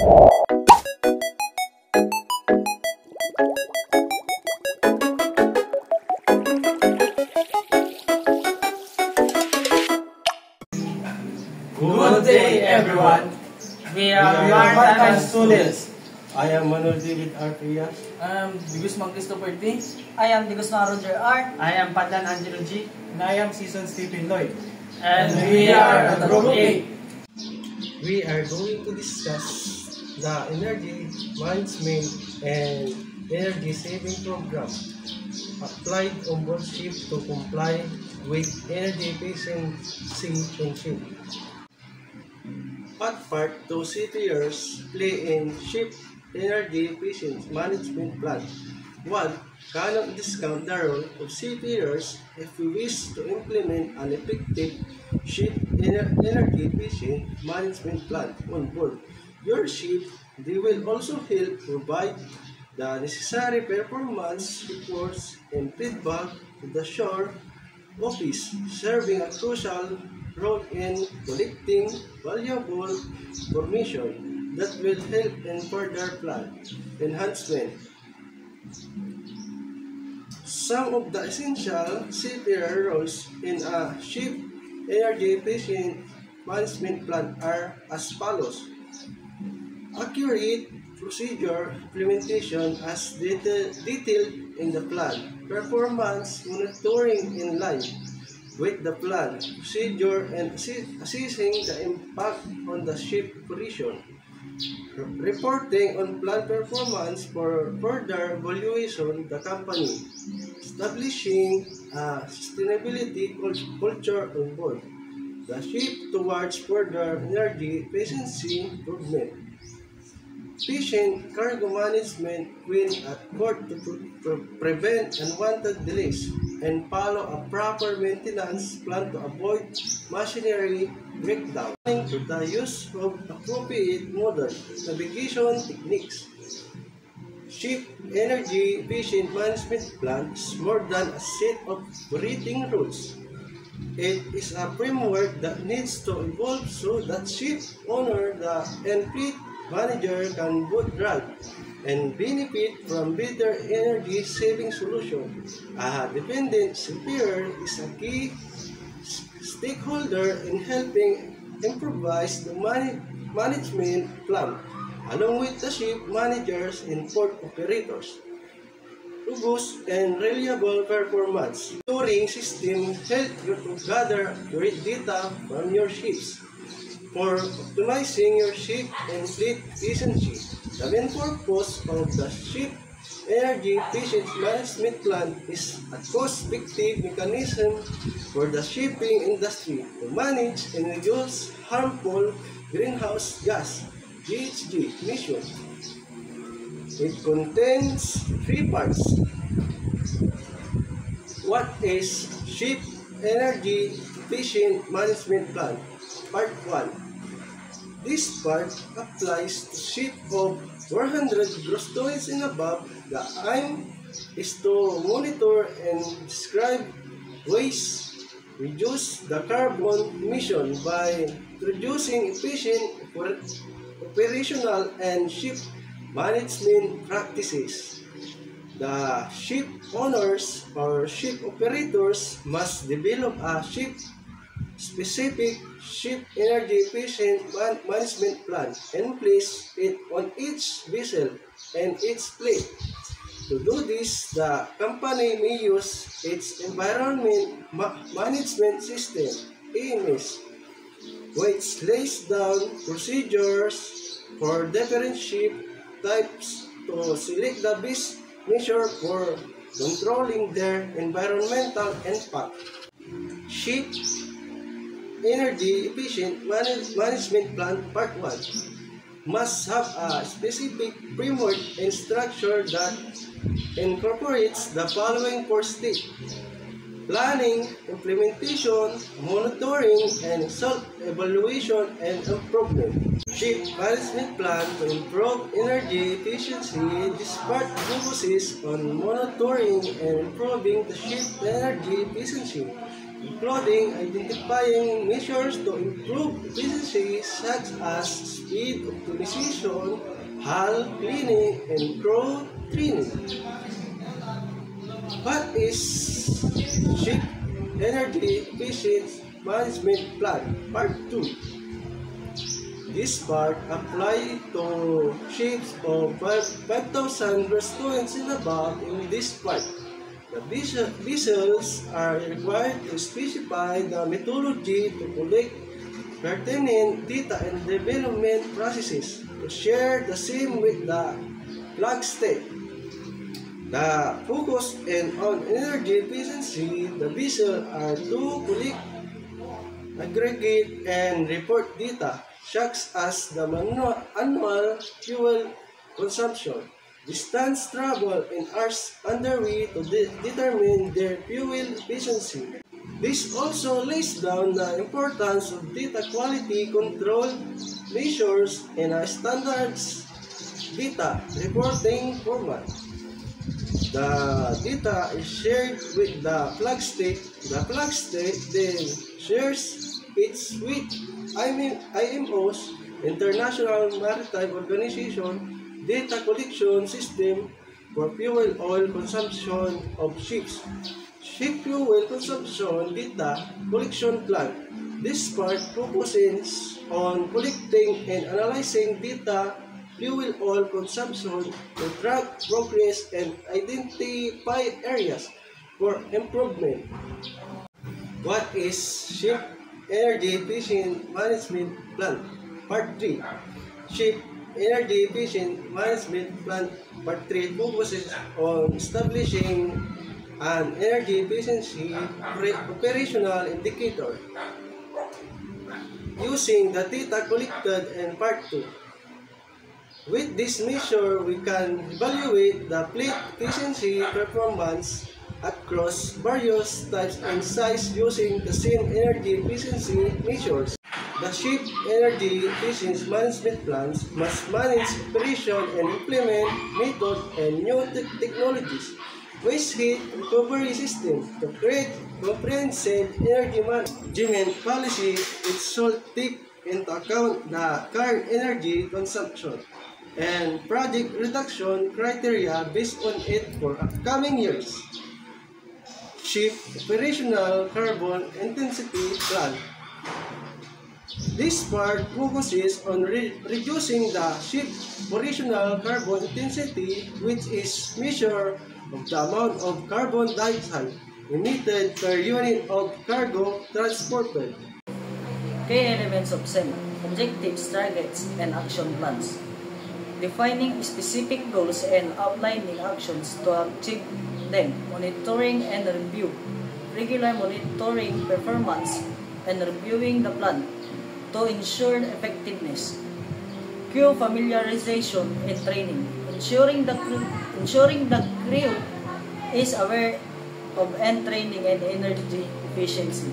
Good day, everyone. We are part-time students. I am Manuel David Arpia. I am Digusman Christopher T. I am Digusman Roger R. I am Padan Angelo G. And I am Season Stephen Lloyd. And we are the Group 8. We are going to discuss the energy management and energy saving program applied on board ship to comply with energy efficiency on ship. What part do CPRs play in ship energy efficiency management plan? 1. Cannot discount the role of CPRs if we wish to implement an effective ship energy efficient management plan on board your ship. They will also help provide the necessary performance reports and feedback to the shore office, serving a crucial role in collecting valuable information that will help in further plan enhancement. Some of the essential CPR roles in a ship energy efficient management plan are as follows. Accurate procedure implementation as detailed in the plan. Performance monitoring in line with the plan, procedure, and assessing the impact on the ship operation. Reporting on plan performance for further evaluation the company. Establishing a sustainability culture on board the ship towards further energy efficiency improvement. Efficient cargo management when at port to prevent unwanted delays and follow a proper maintenance plan to avoid machinery breakdown. The use of appropriate modern navigation techniques. Ship energy efficient management plan is more than a set of operating rules. It is a framework that needs to evolve so that ship owner and fleet manager can both drive and benefit from better energy saving solutions. A dependent superior is a key stakeholder in helping improvise the management plan, along with the ship managers and port operators. Robust and reliable performance. Monitoring system help you to gather accurate data from your ships for optimizing your ship and fleet efficiency. The main purpose of the ship energy efficiency management plan is a cost-effective mechanism for the shipping industry to manage and reduce harmful greenhouse gas (GHG) emissions. It contains 3 parts. What is ship energy efficient management plan? Part 1. This part applies to ship of 400 gross tonnage and above. The aim is to monitor and describe ways reduce the carbon emission by introducing efficient operational and ship management practices. The ship owners or ship operators must develop a ship-specific ship energy efficient management plan and place it on each vessel and its fleet. To do this, the company may use its Environment Management System (EMS), which lays down procedures for different ship types to select the best measure for controlling their environmental impact. Ship energy efficient management plan Part 1 must have a specific framework and structure that incorporates the following 4 steps: planning, implementation, monitoring, and self-evaluation and improvement. Ship management plan to improve energy efficiency. This part focuses on monitoring and improving the ship energy efficiency including identifying measures to improve efficiency such as speed optimization, hull cleaning, and crew training. What is Ship Energy Efficiency Management Plan Part 2? This part applies to ships of 5,000 restaurants and above in this part. The vessels are required to specify the methodology to collect pertinent data and development processes to share the same with the flag state. The focus on energy efficiency, the vessels are to collect, aggregate, and report data such as the annual fuel consumption, distance travel, and hours underway to determine their fuel efficiency. This also lays down the importance of data quality control measures in a standards data reporting format. The data is shared with the flag state. The flag state then shares its with IMO's International Maritime Organization data collection system for fuel oil consumption of ships. Ship fuel consumption data collection plan. This part focuses on collecting and analyzing data fuel oil consumption to track progress and identify areas for improvement. What is Ship Energy Efficient Management Plan Part 3? Ship Energy Efficient Management Plan Part 3 focuses on establishing an energy efficiency operational indicator using the data collected in Part 2. With this measure, we can evaluate the fleet efficiency performance across various types and sizes using the same energy efficiency measures. The Ship Energy Efficiency Management Plans must manage operation and implement method and new technologies, waste heat recovery system to create comprehensive energy management policy. It should take into account the current energy consumption and project reduction criteria based on it for upcoming years. Ship Operational Carbon Intensity Plan. This part focuses on reducing the ship operational carbon intensity, which is measure of the amount of carbon dioxide emitted per unit of cargo transported. Key elements of SEM: objectives, targets, and action plans. Defining specific goals and outlining actions to achieve them. Monitoring and review. Regular monitoring performance and reviewing the plan to ensure effectiveness. Crew familiarization and training. Ensuring the crew is aware of and training and energy efficiency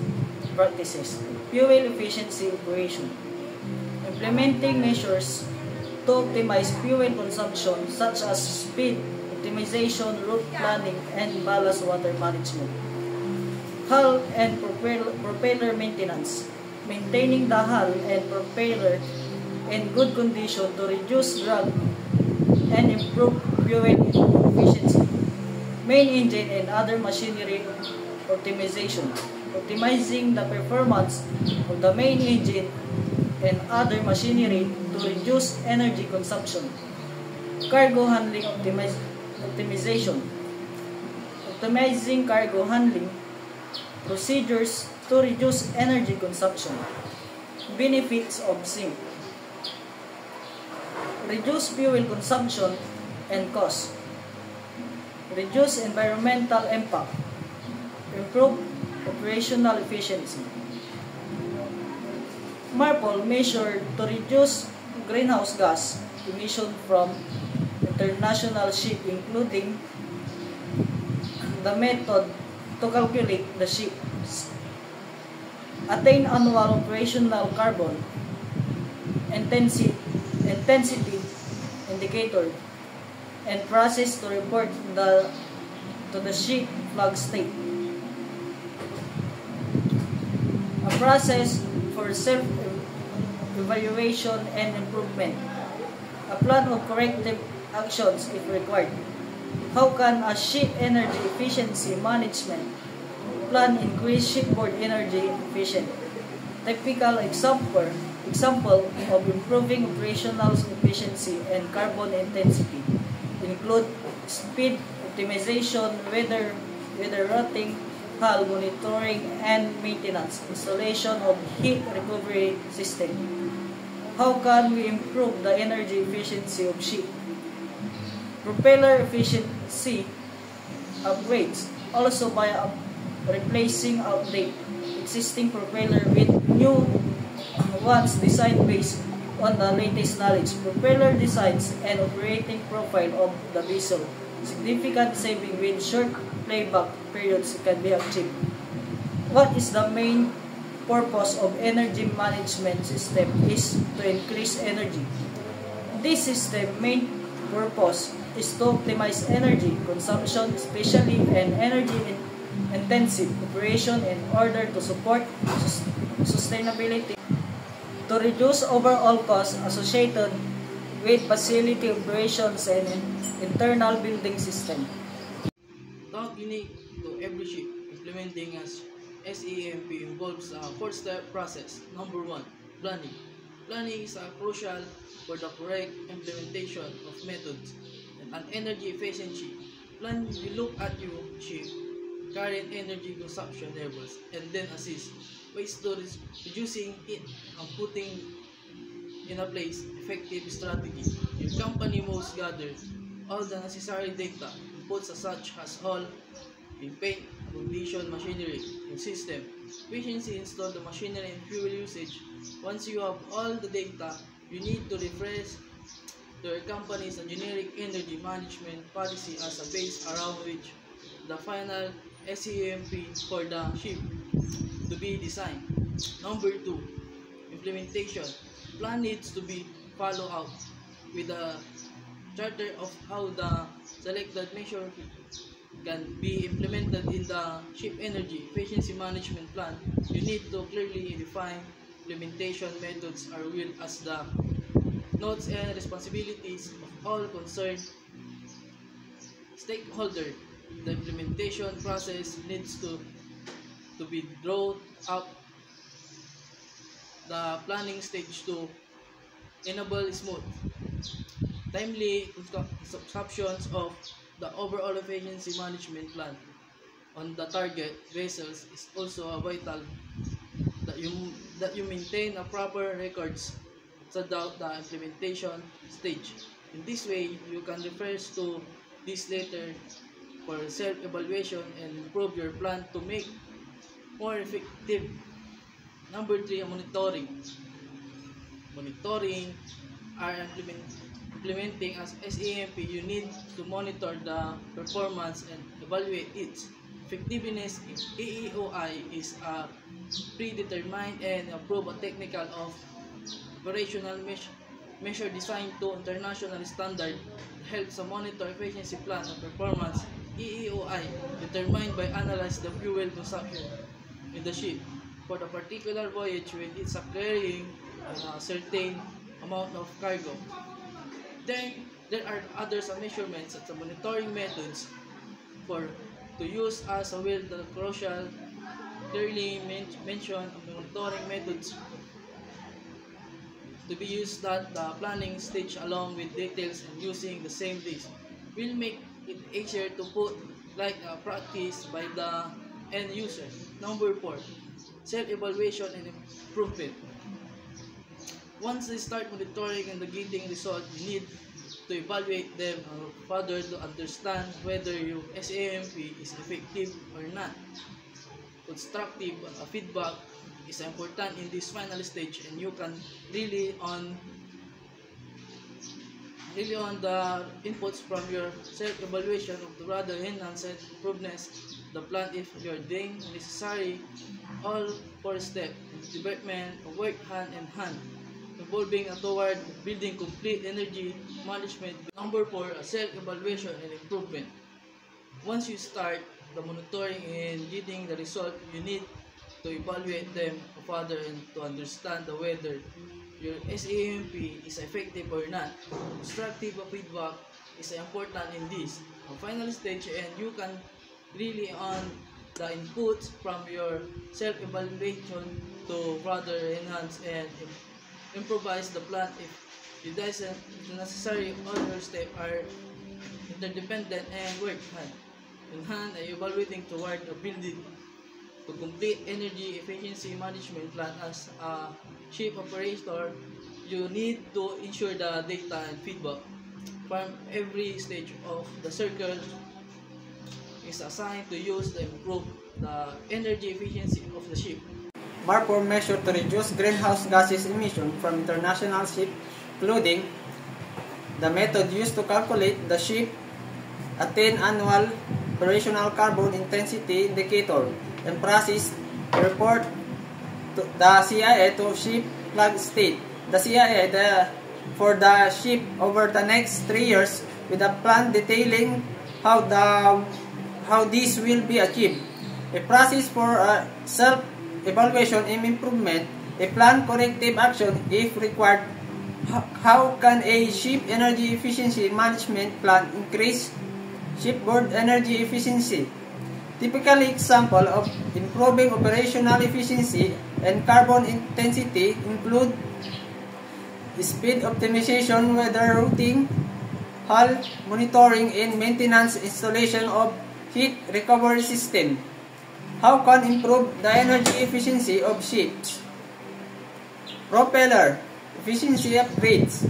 practices. Fuel efficiency operation. Implementing measures to optimize fuel consumption such as speed optimization, route planning, and ballast water management. Hull and propeller maintenance. Maintaining the hull and propeller in good condition to reduce drag and improve fuel efficiency. Main engine and other machinery optimization. Optimizing the performance of the main engine and other machinery to reduce energy consumption. Cargo handling optimization. Optimizing cargo handling procedures to reduce energy consumption. Benefits of SIM. Reduce fuel consumption and cost. Reduce environmental impact. Improve operational efficiency. MARPOL measured to reduce greenhouse gas emission from international ship, including the method to calculate the ships. Attain annual operational carbon intensity indicator and process to report to the ship flag state. process for self-evaluation and improvement. A plan of corrective actions if required. How can a ship energy efficiency management plan increase shipboard energy efficiency? Typical example of improving operational efficiency and carbon intensity include speed optimization, weather routing, hull monitoring and maintenance, installation of heat recovery system. How can we improve the energy efficiency of ship? Propeller efficiency upgrades, also by replacing outdated existing propeller with new ones designed based on the latest knowledge, propeller designs, and operating profile of the vessel. Significant saving with short playback periods can be achieved. What is the main purpose of energy management system is to increase energy. This system main purpose is to optimize energy consumption, especially in energy intensive operation in order to support sustainability, to reduce overall costs associated with facility operations and internal building system. Not unique to every ship, implementing as SEMP involves a four-step process. Number 1, planning. Planning is crucial for the correct implementation of methods and an energy efficiency. Plan will look at your ship current energy consumption levels and then assist ways to reducing it and putting in a place effective strategy. Your company must gather all the necessary data, inputs such as hull, paint, condition, machinery, and system. Efficiency install the machinery and fuel usage. Once you have all the data, you need to refresh your company's generic energy management policy as a base around which the final SEMP for the ship to be designed. Number 2, implementation. Plan needs to be followed up with a charter of how the selected measure can be implemented in the ship energy efficiency management plan. You need to clearly define implementation methods as well as the notes and responsibilities of all concerned stakeholders. The implementation process needs to be drawn up the planning stage to enable smooth, timely consumptions of the overall efficiency management plan on the target vessels. Is also vital that you maintain a proper records throughout the implementation stage. In this way, you can refer to this later for self-evaluation and improve your plan to make more effective. Number 3, monitoring. Monitoring are implementing as SEMP. You need to monitor the performance and evaluate its effectiveness. AEOI is a predetermined and approved technical of operational measure designed to international standard helps to monitor efficiency plan and performance. EEOI determined by analyze the fuel consumption in the ship for the particular voyage when it's carrying a certain amount of cargo. Then there are other measurements at the monitoring methods for to use as well. The crucial clearly mentioned the monitoring methods to be used at the planning stage along with details and using the same days will make it easier to put like a practice by the end user. Number 4, self-evaluation and improvement. Once they start monitoring and getting results, you need to evaluate them further to understand whether your SAMP is effective or not. Constructive feedback is important in this final stage, and you can really on the inputs from your self-evaluation of the rather enhance and improvements the plan if you're doing necessary. All 4 steps development work hand in hand involving toward building complete energy management. Number 4, self-evaluation and improvement. Once you start the monitoring and getting the result, you need to evaluate them further and to understand whether your SAMP is effective or not. Constructive feedback is important in this final stage, and you can really on the inputs from your self-evaluation to further enhance and improvise the plan if you doesn't necessary other steps are interdependent and work hand in hand and evaluating toward the building to complete energy efficiency management plan. As a chief operator, you need to ensure the data and feedback from every stage of the circle is assigned to use to improve the energy efficiency of the ship. MARPOR measure to reduce greenhouse gases emission from international ships, including the method used to calculate the ship attain annual operational carbon intensity indicator and process report to the CIA to ship flag state. The CIA for the ship over the next 3 years with a plan detailing how this will be achieved. A process for self-evaluation and improvement, a plan corrective action if required. How can a ship energy efficiency management plan increase shipboard energy efficiency? Typical example of improving operational efficiency and carbon intensity include speed optimization, weather routing, hull monitoring, and maintenance installation of heat recovery system. How can improve the energy efficiency of ships? Propeller efficiency upgrades.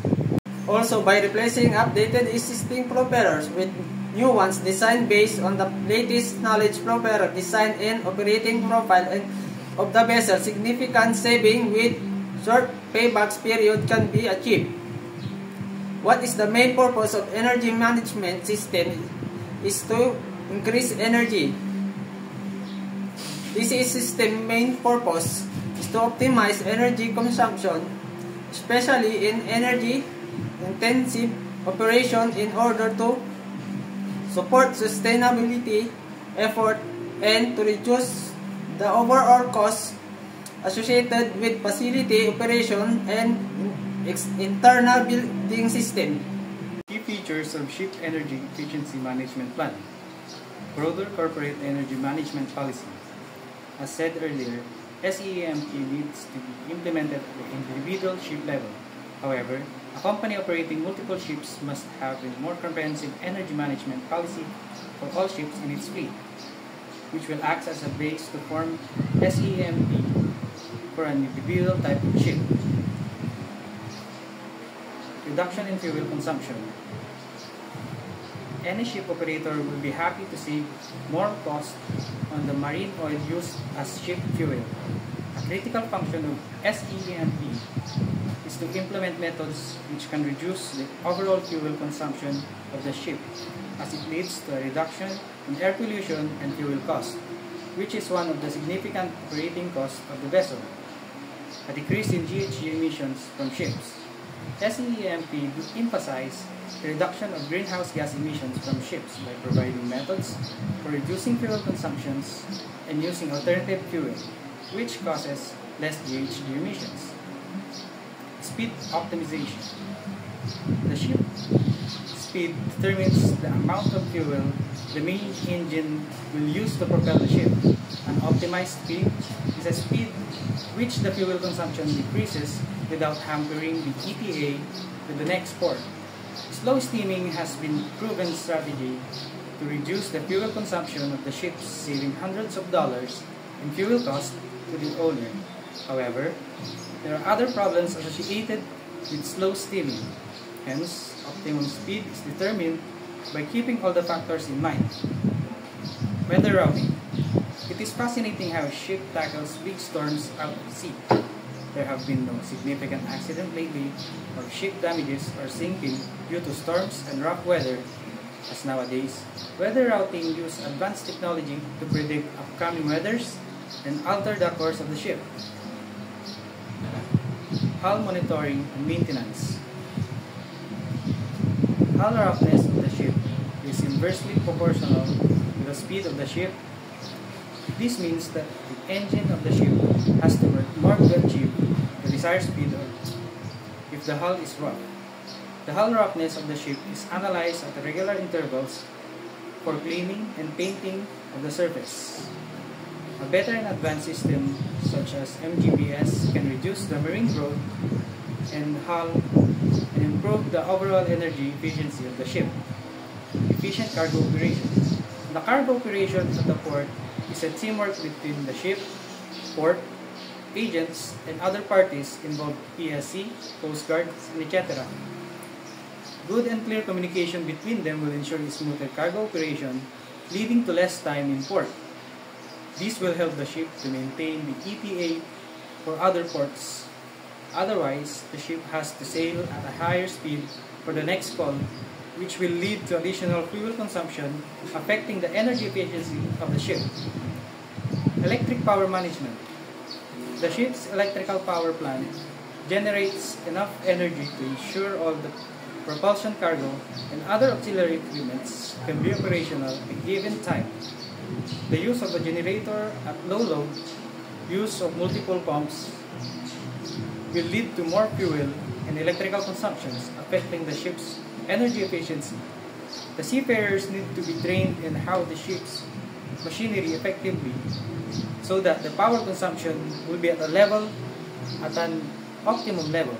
Also by replacing updated existing propellers with new ones designed based on the latest knowledge propeller design and operating profile of the vessel. Significant saving with short payback period can be achieved. What is the main purpose of energy management system? Is to increase energy. This system main purpose is to optimize energy consumption, especially in energy intensive operation, in order to support sustainability effort and to reduce the overall cost associated with facility operation and internal building system. Key features of Ship Energy Efficiency Management Plan. Broader corporate energy management policy. As said earlier, SEAMP needs to be implemented at the individual ship level. However, a company operating multiple ships must have a more comprehensive energy management policy for all ships in its fleet, which will act as a base to form SEAMP for an individual type of ship. Reduction in fuel consumption. Any ship operator will be happy to save more cost on the marine oil used as ship fuel. A critical function of SEAMP is to implement methods which can reduce the overall fuel consumption of the ship, as it leads to a reduction in air pollution and fuel cost, which is one of the significant operating costs of the vessel. A decrease in GHG emissions from ships. SEAMP emphasizes the reduction of greenhouse gas emissions from ships by providing methods for reducing fuel consumptions and using alternative fuel, which causes less GHG emissions. Speed optimization. The ship speed determines the amount of fuel the main engine will use to propel the ship. An optimized speed is a speed which the fuel consumption decreases without hampering the ETA to the next port. Slow steaming has been a proven strategy to reduce the fuel consumption of the ships, saving hundreds of dollars in fuel cost to the owner. However, there are other problems associated with slow steaming. Hence, optimum speed is determined by keeping all the factors in mind. Weather routing. It is fascinating how a ship tackles big storms out at sea. There have been no significant accidents lately of ship damages or sinking due to storms and rough weather, as nowadays, weather routing uses advanced technology to predict upcoming weathers and alter the course of the ship. Hull monitoring and maintenance. Hull roughness of the ship is inversely proportional to the speed of the ship. This means that the engine of the ship has to work more to achieve the desired speed if the hull is rough. The hull roughness of the ship is analyzed at regular intervals for cleaning and painting of the surface. A better and advanced system such as MGBS can reduce the marine growth and hull and improve the overall energy efficiency of the ship. Efficient cargo operation. The cargo operation at the port is a teamwork between the ship, port, agents, and other parties involved, PSC, Coast Guard, and etc. Good and clear communication between them will ensure smoother cargo operation, leading to less time in port. This will help the ship to maintain the ETA for other ports. Otherwise, the ship has to sail at a higher speed for the next call, which will lead to additional fuel consumption, affecting the energy efficiency of the ship. Electric power management. The ship's electrical power plant generates enough energy to ensure all the propulsion cargo and other auxiliary equipments can be operational at a given time. The use of a generator at low load, use of multiple pumps, will lead to more fuel and electrical consumptions, affecting the ship's energy efficiency. The seafarers need to be trained in how the ship's machinery effectively so that the power consumption will be at an optimum level.